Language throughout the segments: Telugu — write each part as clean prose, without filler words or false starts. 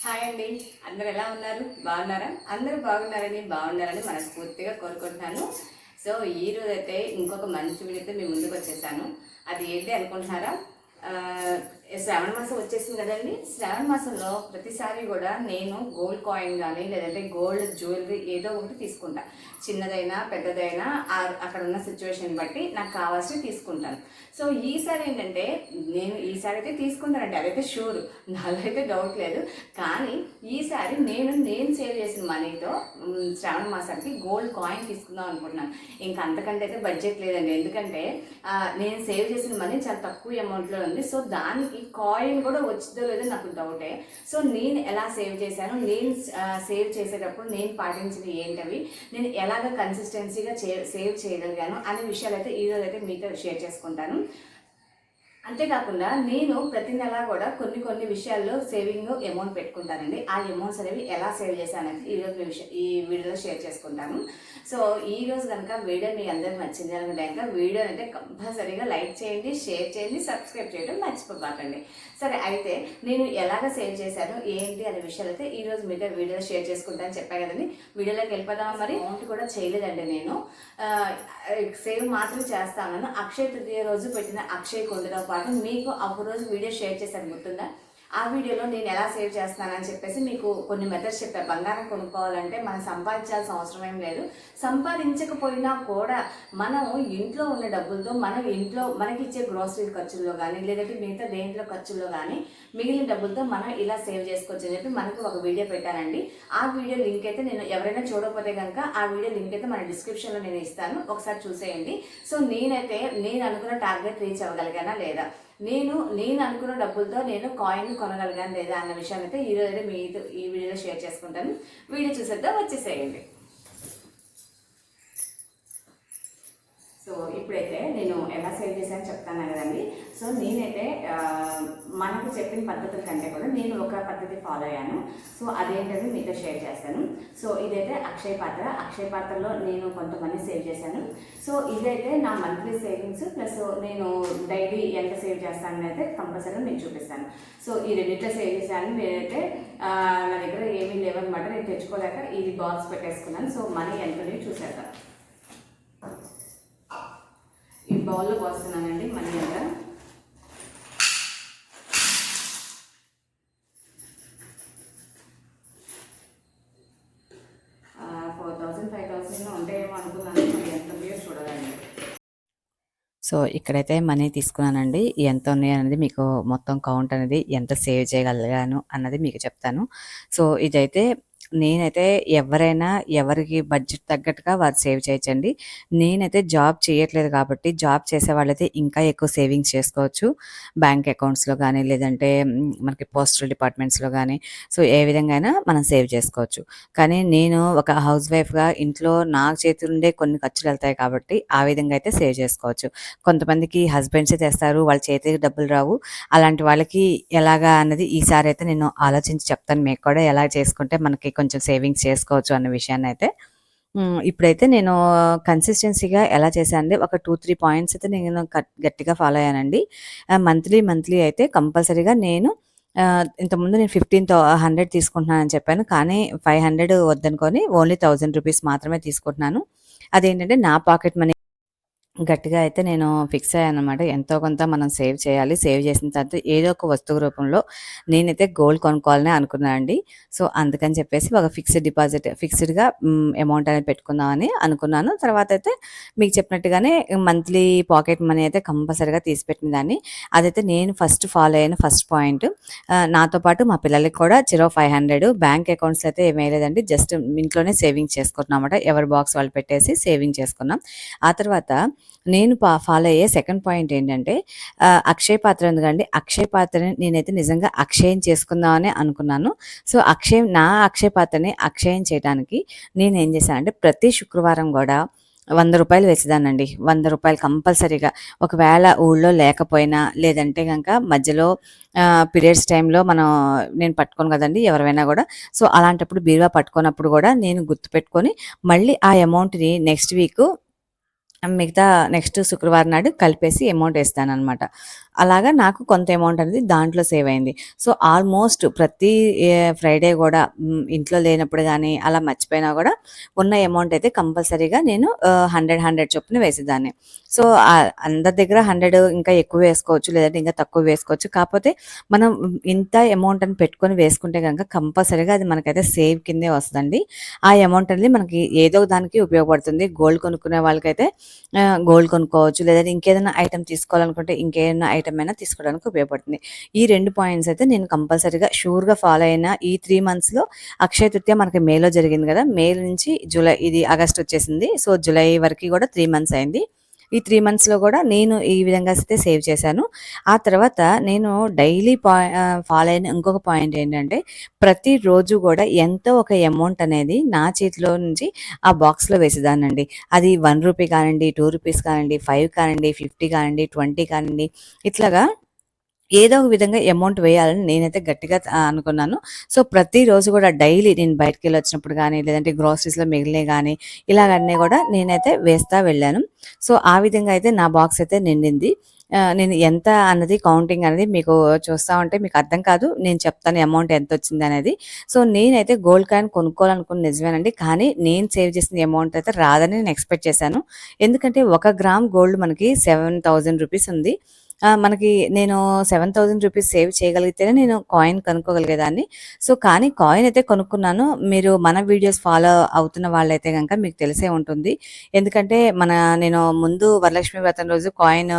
హాయ్ అండి. అందరు ఎలా ఉన్నారు? బాగున్నారా? అందరూ బాగున్నారని మనస్ఫూర్తిగా కోరుకుంటున్నాను. సో ఈ రోజైతే ఇంకొక మంచి వీడియోతో మీ ముందుకు వచ్చేసాను. అది ఏంటి అనుకుంటున్నారా? శ్రావణ మాసం వచ్చేసింది కదండి. శ్రావణ మాసంలో ప్రతిసారి కూడా నేను గోల్డ్ కాయిన్ కానీ లేదంటే గోల్డ్ జ్యువెలరీ ఏదో ఒకటి తీసుకుంటా. చిన్నదైనా పెద్దదైనా అక్కడ ఉన్న సిచ్యువేషన్ బట్టి నాకు కావాల్సి తీసుకుంటాను. సో ఈసారి ఏంటంటే నేను ఈసారి అయితే తీసుకుంటానండి, అదైతే షూర్, నాలో అయితే డౌట్ లేదు. కానీ ఈసారి నేను సేవ్ చేసిన మనీతో శ్రావణ మాసానికి గోల్డ్ కాయిన్ తీసుకుందాం అనుకుంటున్నాను. ఇంకా అంతకంటే అయితే బడ్జెట్ లేదండి. ఎందుకంటే నేను సేవ్ చేసిన మనీ చాలా తక్కువ అమౌంట్లో ఉంది. సో దానికి కాయిన్ కూడా వచ్చిందో లేదో నాకు డౌటే. సో నేను ఎలా సేవ్ చేశాను, నేను సేవ్ చేసేటప్పుడు నేను పాటించినవి ఏంటవి, నేను ఎలాగ కన్సిస్టెన్సీగా సేవ్ చేయగలిగాను అనే విషయాలు అయితే ఈరోజు అయితే మీతో షేర్ చేసుకుంటాను. అంతేకాకుండా నేను ప్రతి నెల కూడా కొన్ని విషయాల్లో సేవింగ్ అమౌంట్ పెట్టుకుంటానండి. ఆ అమౌంట్స్ అనేవి ఎలా సేవ్ చేశానని ఈరోజు ఈ వీడియోలో షేర్ చేసుకుంటాను. సో ఈరోజు కనుక వీడియో మీ అందరికి నచ్చింది అనుకుంటే కనుక వీడియో అయితే కంపల్సరీగా లైక్ చేయండి, షేర్ చేయండి, సబ్స్క్రైబ్ చేయడం మర్చిపోకండి. సరే, అయితే నేను ఎలాగ సేవ్ చేశాను ఏంటి అనే విషయాలు అయితే ఈరోజు మీతో వీడియోలో షేర్ చేసుకుంటానని చెప్పాను కదండి. వీడియోలోకి వెళ్ళిపోదాం. మరి అమౌంట్ కూడా చేయలేదండి, నేను సేవ్ మాత్రం చేస్తాను. అక్షయ తృతీయ రోజు పెట్టిన అక్షయ కుండతో పాటు మీకు ఒక రోజు వీడియో షేర్ చేశాను, గుర్తుందా? ఆ వీడియోలో నేను ఎలా సేవ్ చేస్తున్నానని చెప్పేసి మీకు కొన్ని మెథడ్స్ చెప్పాను. బంగారం కొనుక్కోవాలంటే మనం సంపాదించాల్సిన అవసరం ఏం లేదు. సంపాదించకపోయినా కూడా మనం ఇంట్లో ఉన్న డబ్బులతో మనకి ఇచ్చే గ్రోసరీ ఖర్చుల్లో కానీ లేదంటే మిగతా దేంట్లో ఖర్చుల్లో కానీ మిగిలిన డబ్బులతో మనం ఇలా సేవ్ చేసుకోవచ్చు అని చెప్పి మనకు ఒక వీడియో పెట్టానండి. ఆ వీడియో లింక్ అయితే నేను ఎవరైనా చూడకపోతే కనుక ఆ వీడియో లింక్ అయితే మన డిస్క్రిప్షన్లో నేను ఇస్తాను, ఒకసారి చూసేయండి. సో నేను అనుకున్న టార్గెట్ రీచ్ అవ్వగలిగానా లేదా, నేను అనుకున్న డబ్బులతో నేను కాయిన్ కొనగలిగాను లేదా అన్న విషయాన్ని అయితే ఈరోజు అయితే మీతో ఈ వీడియోలో షేర్ చేసుకుంటాను. వీడియో చూసేద్దాం, వచ్చేసేయండి. సో ఇప్పుడైతే నేను ఎలా సేవ్ చేశాను చెప్తాను కదండి. సో నేనైతే మనకు చెప్పిన పద్ధతుల కంటే కూడా నేను ఒక పద్ధతి ఫాలో అయ్యాను. సో అదేంటది మీతో షేర్ చేస్తాను. సో ఇదైతే అక్షయ పాత్రలో నేను కొంతమంది సేవ్ చేశాను. సో ఇదైతే నా మంత్లీ సేవింగ్స్ ప్లస్ నేను డైలీ ఎంత సేవ్ చేస్తానని అయితే కంపల్సరీగా మీకు చూపిస్తాను. సో ఈ రెండింటిలో సేవ్ చేశాను. నేనైతే నా దగ్గర ఏమీ లేవన్నమాట, నేను తెచ్చుకోలేక ఇది బాక్స్ పెట్టేసుకున్నాను. సో మనీ ఎంత చూసేద్దాం. ఈ బౌల్లో పోస్తున్నానండి మనీ అంతా. సో ఇక్కడైతే మనీ తీసుకున్నానండి. ఎంత ఉన్నాయి అనేది మీకు మొత్తం కౌంట్ అనేది ఎంత సేవ్ చేయగలిగాను అన్నది మీకు చెప్తాను. సో ఇదైతే నేనైతే ఎవరైనా ఎవరికి బడ్జెట్ తగ్గట్టుగా వారు సేవ్ చేయొచ్చండి. నేనైతే జాబ్ చేయట్లేదు కాబట్టి జాబ్ చేసే వాళ్ళైతే ఇంకా ఎక్కువ సేవింగ్స్ చేసుకోవచ్చు. బ్యాంక్ అకౌంట్స్లో కానీ లేదంటే మనకి పోస్టల్ డిపార్ట్మెంట్స్లో కానీ సో ఏ విధంగా అయినా మనం సేవ్ చేసుకోవచ్చు. కానీ నేను ఒక హౌస్ వైఫ్గా ఇంట్లో నా చేతులుండే కొన్ని ఖర్చులు వెళ్తాయి కాబట్టి ఆ విధంగా అయితే సేవ్ చేసుకోవచ్చు. కొంతమందికి హస్బెండ్సే తెస్తారు, వాళ్ళ చేతికి డబ్బులు రావు. అలాంటి వాళ్ళకి ఎలాగా అన్నది ఈసారి అయితే నేను ఆలోచించి చెప్తాను మీకు కూడా, ఎలా చేసుకుంటే మనకి కొంచెం సేవింగ్స్ చేసుకోవచ్చు అన్న విషయాన్ని అయితే. ఇప్పుడైతే నేను కన్సిస్టెన్సీగా ఎలా చేశానంటే ఒక 2-3 పాయింట్స్ అయితే నేను గట్టిగా ఫాలో అయ్యానండి. మంత్లీ అయితే కంపల్సరీగా నేను ఇంతకుముందు నేను 1,500 తీసుకుంటున్నానని చెప్పాను. కానీ 500 వద్దనుకొని ఓన్లీ 1000 రూపీస్ మాత్రమే తీసుకుంటున్నాను. అదేంటంటే నా పాకెట్ మనీ గట్టిగా అయితే నేను ఫిక్స్ అయ్యాననమాట. ఎంతో కొంత మనం సేవ్ చేయాలి. సేవ్ చేసిన తర్వాత ఏదో ఒక వస్తువు రూపంలో నేనైతే గోల్డ్ కొనుక్కోవాలని అనుకున్నానండి. సో అందుకని చెప్పేసి ఒక ఫిక్స్డ్గా అమౌంట్ అనేది పెట్టుకుందామని అనుకున్నాను. తర్వాత అయితే మీకు చెప్పినట్టుగానే మంత్లీ పాకెట్ మనీ అయితే కంపల్సరీగా తీసిపెట్టిన దాన్ని. అదైతే నేను ఫస్ట్ ఫాలో అయిన ఫస్ట్ పాయింట్. నాతో పాటు మా పిల్లలకి కూడా 500 బ్యాంక్ అకౌంట్స్ అయితే ఏమీ లేదండి, జస్ట్ ఇంట్లోనే సేవింగ్ చేసుకుంటున్నాం అనమాట. ఎవరి బాక్స్ వాళ్ళు పెట్టేసి సేవింగ్ చేసుకున్నాం. ఆ తర్వాత నేను ఫాలో అయ్యే సెకండ్ పాయింట్ ఏంటంటే అక్షయ పాత్ర ఉంది కదండి, అక్షయ పాత్రని నేనైతే నిజంగా అక్షయం చేసుకుందామని అనుకున్నాను. సో నా అక్షయ పాత్రని అక్షయం చేయడానికి నేను ఏం చేశానంటే ప్రతి శుక్రవారం కూడా 100 రూపాయలు వేసేదానండి. 100 రూపాయలు కంపల్సరీగా. ఒకవేళ ఊళ్ళో లేకపోయినా లేదంటే కనుక మధ్యలో పీరియడ్స్ టైంలో నేను పట్టుకోను కదండి ఎవరైనా కూడా. సో అలాంటప్పుడు బీరువా పట్టుకున్నప్పుడు కూడా నేను గుర్తుపెట్టుకొని మళ్ళీ ఆ అమౌంట్ని నెక్స్ట్ శుక్రవారం నాడు కలిపేసి అమౌంట్ వేస్తానన్నమాట. అలాగా నాకు కొంత అమౌంట్ అనేది దాంట్లో సేవ్ అయింది. సో, ఆల్మోస్ట్ ప్రతి ఫ్రైడే గూడా ఇంట్లో లేనప్పుడు గానీ, అలా మర్చిపోయినా గూడా ఉన్న అమౌంట్ అయితే కంపల్సరీగా నేను 100, 100 చొప్పున వేసేదాన్ని. సో, అందరి దగ్గర 100 ఇంకా ఎక్కువ వేసుకోవచ్చు. లేదంటే ఇంకా తక్కువ వేసుకోవచ్చు. కాపోతే మనం ఇంత అమౌంట్ అని పెట్టుకొని వేసుకుంటే గనక కంపల్సరీగా అది మనకైతే సేవ్ కిందే వస్తదండి. ఆ అమౌంట్ అనేది మనకి ఏదో దానికి ఉపయోగపడుతుంది. గోల్డ్ కొనుక్కునే వాళ్ళకైతే గోల్డ్ కొనుక్కోవచ్చు. లేదంటే ఇంకేదైనా ఐటెమ్ తీసుకోవాలనుకుంటే ఇంకేదైనా ఐటెమ్ అయినా తీసుకోవడానికి ఉపయోగపడుతుంది. ఈ 2 పాయింట్స్ అయితే నేను కంపల్సరీగా షూర్‌గా ఫాలో అయిన ఈ 3 మంత్స్‌లో అక్షయ తృతీయ మనకి మేలో జరిగింది గదా! మే నుంచి జూలై ఇది ఆగస్ట్ వచ్చేసింది. సో, జూలై వరకి గూడా 3 మంత్స్ అయింది. ఈ 3 మంత్స్‌లో గూడా నేను ఈ విధంగా అయితే సేవ్ చేశాను. ఆ తర్వాత నేను డైలీ ఫాలో అయిన ఇంకొక పాయింట్ ఏంటంటే, ప్రతిరోజు గూడా ఎంతో ఒక అమౌంట్ అనేది నా చేతిలో నుంచి ఆ బాక్స్‌లో వేసేదాన్నండి. అది రూ. 1 కానియండి, రూ. 2 కానియండి, 5 కానియండి, 50 కానియండి, 20 కానియండి, ఇట్లాగా ఏదో ఒక విధంగా అమౌంట్ వేయాలని నేనైతే గట్టిగా అనుకున్నాను. సో, ప్రతిరోజు గూడా డైలీ నేను బయటికెళ్ళొచ్చినప్పుడు గానీ, లేదంటే గ్రోసరీస్‌లో మిగిలినయి గానీ, ఇలాగన్నీ గూడా నేనైతే వేస్తా వెళ్ళాను. సో, ఆ విధంగా అయితే నా బాక్స్ అయితే నిండింది. నేను ఎంత అన్నది కౌంటింగ్ అనేది మీకు చూస్తా ఉంటే మీకు అర్థం కాదు. నేను చెప్తాను అమౌంట్ ఎంతొచ్చిందనేది. సో, నేనైతే గోల్డ్ కాయిన్ కొనుక్కోవాలనుకున్నది నిజమేనండి. కానీ నేను సేవ్ చేసిన అమౌంట్ అయితే రాదని నేను ఎక్స్‌పెక్ట్ చేశాను. ఎందుకంటే 1 గ్రామ్ గోల్డ్ మనకి రూ. 7,000 ఉంది. మనకి నేను రూ. 7,000 సేవ్ చేయగలిగితేనే నేను కాయిన్ కొనుక్కోగలిగేదాన్ని. సో, కానీ కాయిన్ అయితే కొనుక్కున్నాను. మీరు మన వీడియోస్ ఫాలో అవుతున్న వాళ్ళైతే గనక మీకు తెలిసే ఉంటుంది. ఎందుకంటే నేను ముందు వరలక్ష్మి వ్రతం రోజు కాయిన్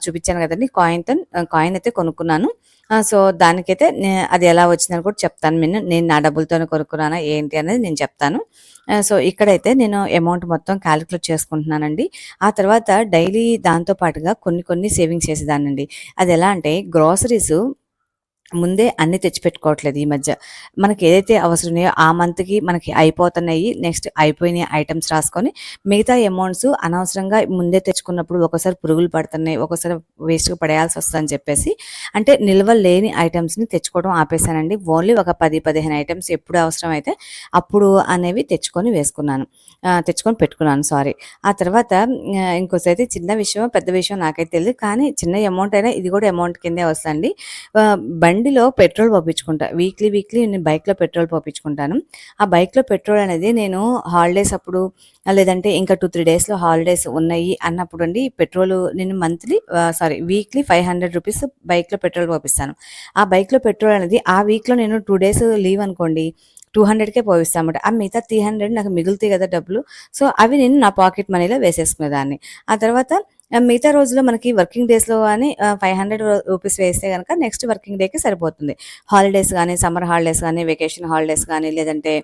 చూపిచ్చాను గదండీ! కాయిన్ అయితే కొనుక్కున్నాను. సో, దానికైతే అది ఎలా వచ్చిందని కూడా చెప్తాను. నేను నా డబ్బులతోనే కొనుక్కున్నానా ఏంటి అనేది నేను చెప్తాను. సో, ఇక్కడైతే నేను అమౌంట్ మొత్తం కాలిక్యులేట్ చేసుకుంటున్నానండి. ఆ తర్వాత డైలీ దాంతో పాటుగా కొన్ని కొన్ని సేవింగ్స్ చేసేదాన్నండి. అదెలా అంటే గ్రోసరీసు ముందే అన్నీ తెచ్చిపెట్టుకోవట్లేదు ఈ మధ్య. మనకేదైతే అవసరం ఉన్నాయో ఆ మంత్‌కి మనకి అయిపోతున్నాయి. నెక్స్ట్ అయిపోయిన ఐటెమ్స్ రాసుకొని మిగతా అమౌంట్స్ అనవసరంగా ముందే తెచ్చుకున్నప్పుడు ఒక్కోసారి పురుగులు పడుతున్నాయి. ఒక్కోసారి వేస్ట్‌గా పడేయాల్సొస్తదని చెప్పేసి అంటే నిల్వ లేని ఐటెమ్స్‌ని తెచ్చుకోవడం ఆపేసానండి. ఓన్లీ ఒక 10, 15 ఐటెమ్స్ ఎప్పుడు అవసరమైతే అప్పుడు అనేవి తెచ్చుకొని వేసుకున్నాను. తెచ్చుకొని పెట్టుకున్నాను సారీ. ఆ తర్వాత ఇంకోసైతే చిన్న విషయమో, పెద్ద విషయమో నాకైతే తెలీదు. కానీ చిన్న అమౌంట్ అయినా ఇది కూడా అమౌంట్ కిందే వస్తదండి. బండిలో పెట్రోల్ పోపించుకుంటా. వీక్లీ నేను బైక్‌లో పెట్రోల్ పోపించుకుంటాను. ఆ బైక్‌లో పెట్రోల్ అనేది నేను హాలిడేస్ అప్పుడు లేదంటే ఇంకా 2, 3 డేస్‌లో హాలిడేస్ ఉన్నాయి అన్నప్పుడండి నేను వీక్లీ రూ. 500 బైక్‌లో పెట్రోల్ పోపిస్తాను. ఆ బైక్‌లో పెట్రోల్ అనేది ఆ వీక్‌లో నేను 2 డేస్ లీవ్ అనుకోండి 200కే పోపిస్తానన్నమాట. ఆ మిగతా 300 నాకు మిగులుతాయి కదా డబ్బులు. సో, అవి నేను నా పాకెట్ మనీలో వేసేసుకునేదాన్ని. ఆ తర్వాత మిగతా రోజుల్లో మనకి వర్కింగ్ డేస్‌లో గాని రూ. 500 వేస్తే గనక నెక్స్ట్ వర్కింగ్ డేకి సరిపోతుంది. హాలిడేస్ గాని, సమ్మర్ హాలిడేస్ గాని, వెకేషన్ హాలిడేస్ గాని, లేదంటే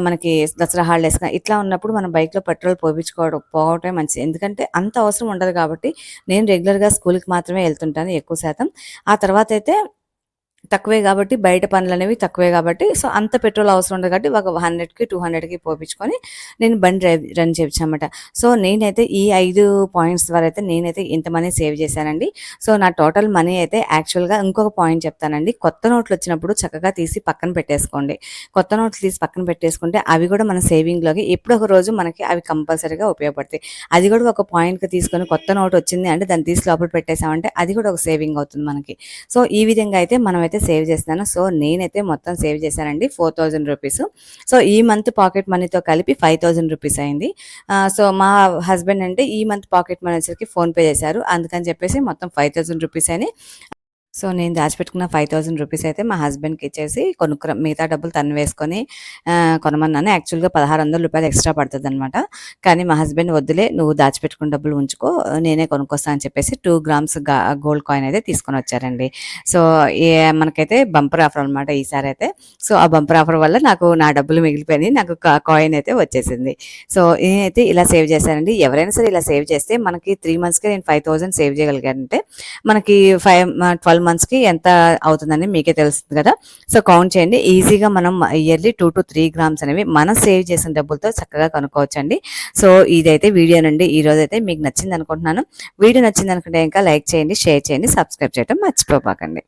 మనకి దసరా హాలిడేస్ గాని ఇట్లా ఉన్నప్పుడు మనం బైక్‌లో పెట్రోల్ పోవటమే మంచిది. ఎందుకంటే అంత అవసరం ఉండదు కాబట్టి నేను రెగ్యులర్‌గా స్కూల్‌కి మాత్రమే ఎళ్తుంటాను ఎక్కువ శాతం. ఆ తర్వాతయితే తక్కువే గాబట్టి, బయట పనులనేవి తక్కువే గాబట్టి, సో, అంత పెట్రోల్ అవసరం ఉండదు కాబట్టి, ఒక 100కి, 200కి పోపిచ్చుకొని, నేను బండి రన్ చేపిచ్చానమాట. సో, నేనైతే ఈ 5 పాయింట్స్ ద్వారా అయితే నేనైతే ఇంత మనీ సేవ్ చేశానండి. సో, నా టోటల్ మనీ అయితే యాక్చువల్‌గా ఇంకొక పాయింట్ చెప్తానండి. కొత్త నోట్లొచ్చినప్పుడు చక్కగా తీసి పక్కన పెట్టేసుకోండి. కొత్త నోట్లు తీసి పక్కన పెట్టేసుకుంటే, అవి గూడా మన సేవింగ్‌లోకి ఎప్పుడో ఒక రోజు మనకి అవి కంపల్సరీగా ఉపయోగపడతాయి. అది గూడా ఒక పాయింట్‌గా తీసుకొని కొత్త నోటొచ్చింది అంటే, దాన్ని తీసి లోపల పెట్టేసామంటే, అది కూడా ఒక సేవింగ్ అవుతుంది మనకి. సో, ఈ విధంగా అయితే మనమైతే సేవ్ చేస్తున్నాను. సో, నేనైతే మొత్తం సేవ్ చేశానండి రూ. 4,000. సో, ఈ మంత్ పాకెట్ మనీతో కలిపి రూ. 5,000 అయింది. సో, మా హస్బెండ్ అంటే ఈ మంత్ పాకెట్ మనీ వచ్చేసరికి ఫోన్‌పే చేశారు. అందుకని చెప్పేసి మొత్తం రూ. 5,000 అని సో, నేను దాచిపెట్టుకున్న రూ. 5,000 అయితే మా హస్బెండ్‌కి ఇచ్చేసి మిగతా డబ్బులు తను వేసుకొని కొనమన్నాను. యాక్చువల్‌గా రూ. 1,600 ఎక్స్‌ట్రా పడతదనమాట. కానీ మా హస్బెండ్ వద్దులే నువ్వు దాచిపెట్టుకున్న డబ్బులు ఉంచుకో నేనే కొనుక్కొస్తా అని చెప్పేసి 2 గ్రామ్స్ గోల్డ్ కాయిన్ అయితే తీసుకొనొచ్చారండి. సో, మనకైతే బంపర్ ఆఫర్ అనమాట ఈసారైతే. సో, ఆ బంపర్ ఆఫర్ వల్ల నాకు నా డబ్బులు మిగిలిపోయినాయి. నాకు కాయిన్ అయితే వచ్చేసింది. సో, నేనైతే ఇలా సేవ్ చేశానండి. ఎవరైనా సరే ఇలా సేవ్ చేస్తే మనకి 3 మంత్స్‌కే నేను 5,000 సేవ్ చేయగలిగానంటే మనకి 12 మంత్స్‌కి ఎంత అవుతుందని మీకే తెలుస్తుంది కదా! సో, కౌంట్ చేయండి. ఈజీగా మనం ఇయర్లీ 2-3 గ్రామ్స్ అనేవి మనం సేవ్ చేసిన డబ్బులతో చక్కగా కొనుక్కోవచ్చండి. సో, ఇదైతే వీడియోనండి. ఈరోజైతే మీకు నచ్చిందనుకుంటున్నాను. వీడియో నచ్చిందనుకుంటే ఇంకా లైక్ చేయండి, షేర్ చేయండి, సబ్స్క్రైబ్ చేయడం మర్చిపోకండి.